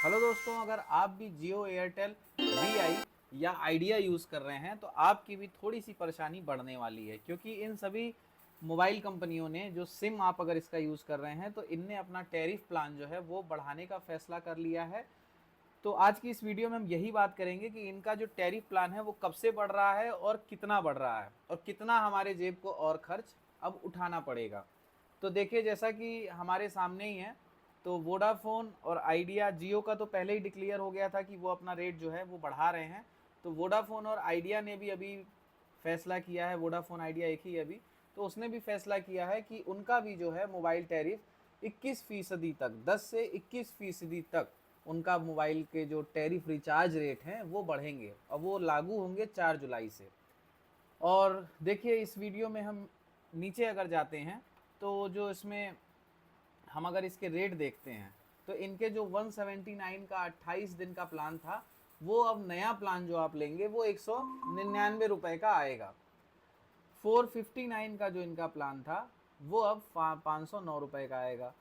Hello दोस्तों, अगर आप भी जियो, एयरटेल, वीआई या आइडिया यूज़ कर रहे हैं तो आपकी भी थोड़ी सी परेशानी बढ़ने वाली है, क्योंकि इन सभी मोबाइल कंपनियों ने जो सिम आप अगर इसका यूज़ कर रहे हैं तो इनने अपना टैरिफ प्लान जो है वो बढ़ाने का फैसला कर लिया है। तो आज की इस वीडियो में हम यही बात करेंगे कि इनका जो टैरिफ प्लान है वो कब से बढ़ रहा है और कितना बढ़ रहा है और कितना हमारे जेब को और खर्च अब उठाना पड़ेगा। तो देखिए, जैसा कि हमारे सामने ही है, तो वोडाफोन और आइडिया, जियो का तो पहले ही डिक्लेयर हो गया था कि वो अपना रेट जो है वो बढ़ा रहे हैं। तो वोडाफोन और आइडिया ने भी अभी फैसला किया है, वोडाफोन आइडिया एक ही है अभी, तो उसने भी फैसला किया है कि उनका भी जो है मोबाइल टैरिफ 21% तक, 10 से 21% तक उनका मोबाइल के जो टैरिफ रिचार्ज रेट हैं वो बढ़ेंगे और वो लागू होंगे 4 जुलाई से। और देखिए, इस वीडियो में हम नीचे अगर जाते हैं तो जो इसमें हम अगर इसके रेट देखते हैं तो इनके जो 179 का 28 दिन का प्लान था, वो अब नया प्लान जो आप लेंगे वो 199 रुपये का आएगा। 459 का जो इनका प्लान था वो अब 509 रुपये का आएगा।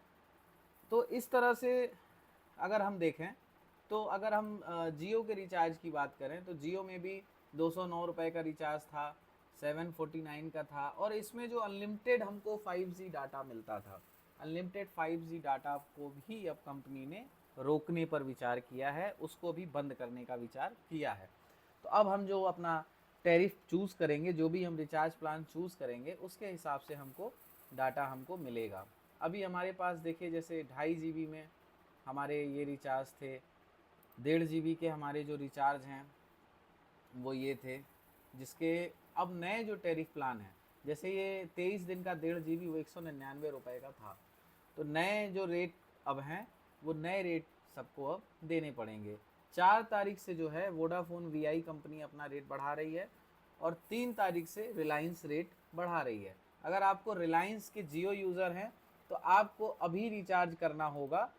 तो इस तरह से अगर हम देखें, तो अगर हम जियो के रिचार्ज की बात करें तो जियो में भी 209 रुपये का रिचार्ज था, 749 का था, और इसमें जो अनलिमिटेड हमको 5G डाटा मिलता था, अनलिमिटेड 5G डाटा को भी अब कंपनी ने रोकने पर विचार किया है, उसको भी बंद करने का विचार किया है। तो अब हम जो अपना टैरिफ चूज़ करेंगे, जो भी हम रिचार्ज प्लान चूज़ करेंगे, उसके हिसाब से हमको डाटा हमको मिलेगा। अभी हमारे पास देखिए, जैसे 2.5 GB में हमारे ये रिचार्ज थे, 1.5 GB के हमारे जो रिचार्ज हैं वो ये थे, जिसके अब नए जो टैरिफ प्लान है, जैसे ये 23 दिन का 1.5 GB वो 199 रुपये का था, तो नए जो रेट अब हैं वो नए रेट सबको अब देने पड़ेंगे। 4 तारीख से जो है वोडाफोन वीआई कंपनी अपना रेट बढ़ा रही है और 3 तारीख से रिलायंस रेट बढ़ा रही है। अगर आपको रिलायंस के जियो यूज़र हैं तो आपको अभी रिचार्ज करना होगा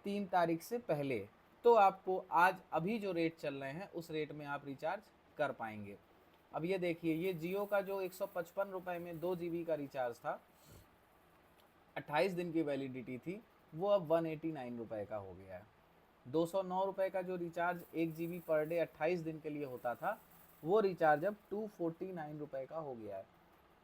3 तारीख से पहले, तो आपको आज अभी जो रेट चल रहे हैं उस रेट में आप रिचार्ज कर पाएंगे। अब ये देखिए, ये जियो का जो 155 रुपये में 2 GB का रिचार्ज था, 28 दिन की वैलिडिटी थी, वो अब 189 रुपये का हो गया है। 209 रुपये का जो रिचार्ज 1 GB पर डे 28 दिन के लिए होता था, वो रिचार्ज अब 249 रुपये का हो गया है।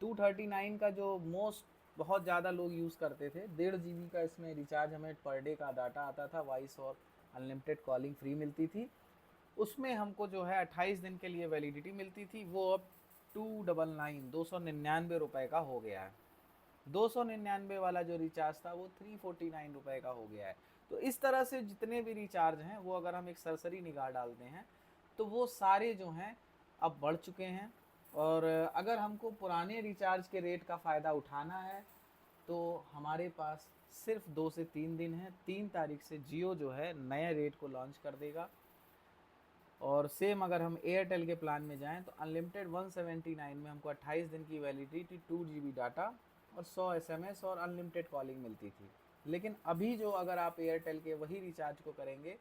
239 का जो मोस्ट बहुत ज़्यादा लोग यूज़ करते थे, 1.5 GB का इसमें रिचार्ज हमें पर डे का डाटा आता था, वॉइस और अनलिमिटेड कॉलिंग फ्री मिलती थी, उसमें हमको जो है 28 दिन के लिए वैलिडिटी मिलती थी, वो अब 299 का हो गया है। 299 वाला जो रिचार्ज था वो 349 रुपये का हो गया है। तो इस तरह से जितने भी रिचार्ज हैं वो अगर हम एक सरसरी निगाह डालते हैं तो वो सारे जो हैं अब बढ़ चुके हैं। और अगर हमको पुराने रिचार्ज के रेट का फ़ायदा उठाना है तो हमारे पास सिर्फ 2 से 3 दिन है। 3 तारीख से जियो जो है नए रेट को लॉन्च कर देगा। और सेम अगर हम एयरटेल के प्लान में जाएं तो अनलिमिटेड 179 में हमको 28 दिन की वैलिडिटी, 2 GB डाटा और 100 SMS और अनलिमिटेड कॉलिंग मिलती थी। लेकिन अभी जो अगर आप एयरटेल के वही रिचार्ज को करेंगे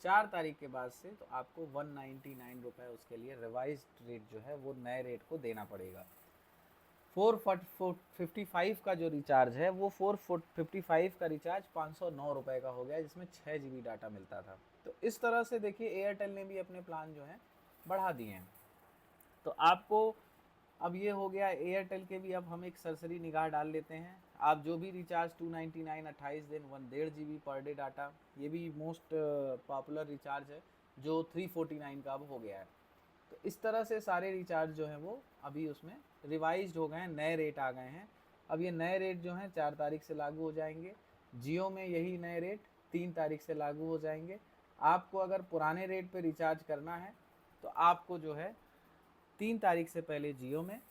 4 तारीख के बाद से, तो आपको 199 रुपये उसके लिए रिवाइज रेट जो है वो नए रेट को देना पड़ेगा। 455 का जो रिचार्ज है वो 455 का रिचार्ज 509 रुपये का हो गया, जिसमें 6 GB डाटा मिलता था। तो इस तरह से देखिए, एयरटेल ने भी अपने प्लान जो हैं बढ़ा दिए हैं। तो आपको अब ये हो गया एयरटेल के भी, अब हम एक सरसरी निगाह डाल लेते हैं। आप जो भी रिचार्ज 299 28 दिन 1.5 GB पर डे डाटा, ये भी मोस्ट पॉपुलर रिचार्ज है जो 349 का अब हो गया है। तो इस तरह से सारे रिचार्ज जो हैं वो अभी उसमें रिवाइज्ड हो गए हैं, नए रेट आ गए हैं। अब ये नए रेट जो हैं 4 तारीख से लागू हो जाएंगे। जियो में यही नए रेट 3 तारीख से लागू हो जाएंगे। आपको अगर पुराने रेट पे रिचार्ज करना है तो आपको जो है 3 तारीख से पहले जियो में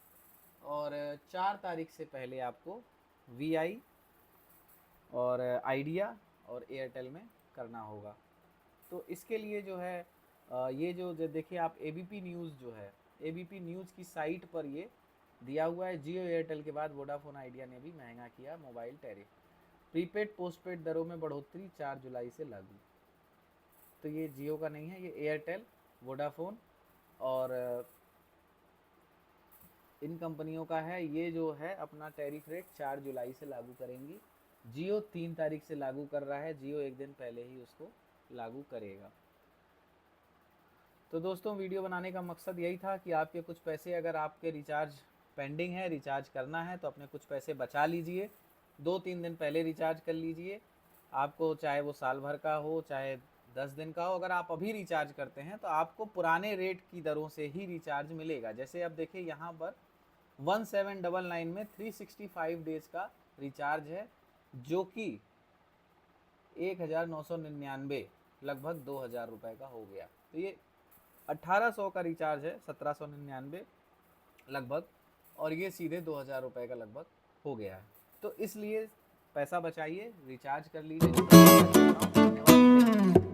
और 4 तारीख से पहले आपको वीआई और आइडिया और एयरटेल में करना होगा। तो इसके लिए जो है ये जो देखिए आप एबीपी न्यूज़ जो है, एबीपी न्यूज़ की साइट पर ये दिया हुआ है, जियो एयरटेल के बाद वोडाफोन आइडिया ने भी महंगा किया मोबाइल टैरिफ, प्रीपेड पोस्टपेड दरों में बढ़ोतरी 4 जुलाई से लागू। तो ये जियो का नहीं है, ये एयरटेल, वोडाफोन और इन कंपनियों का है। ये जो है अपना टैरिफ रेट 4 जुलाई से लागू करेंगी। जियो 3 तारीख से लागू कर रहा है, जियो एक दिन पहले ही उसको लागू करेगा। तो दोस्तों वीडियो बनाने का मकसद यही था कि आपके कुछ पैसे, अगर आपके रिचार्ज पेंडिंग है, रिचार्ज करना है, तो अपने कुछ पैसे बचा लीजिए, 2-3 दिन पहले रिचार्ज कर लीजिए। आपको चाहे वो साल भर का हो, चाहे 10 दिन का हो, अगर आप अभी रिचार्ज करते हैं तो आपको पुराने रेट की दरों से ही रिचार्ज मिलेगा। जैसे अब देखिए यहाँ पर 1799 में 365 डेज का रिचार्ज है, जो कि 1999 लगभग 2000 रुपये का हो गया। तो ये 1800 का रिचार्ज है, 1799 लगभग, और ये सीधे 2000 रुपये का लगभग हो गया है। तो इसलिए पैसा बचाइए, रिचार्ज कर लीजिए। धन्यवाद।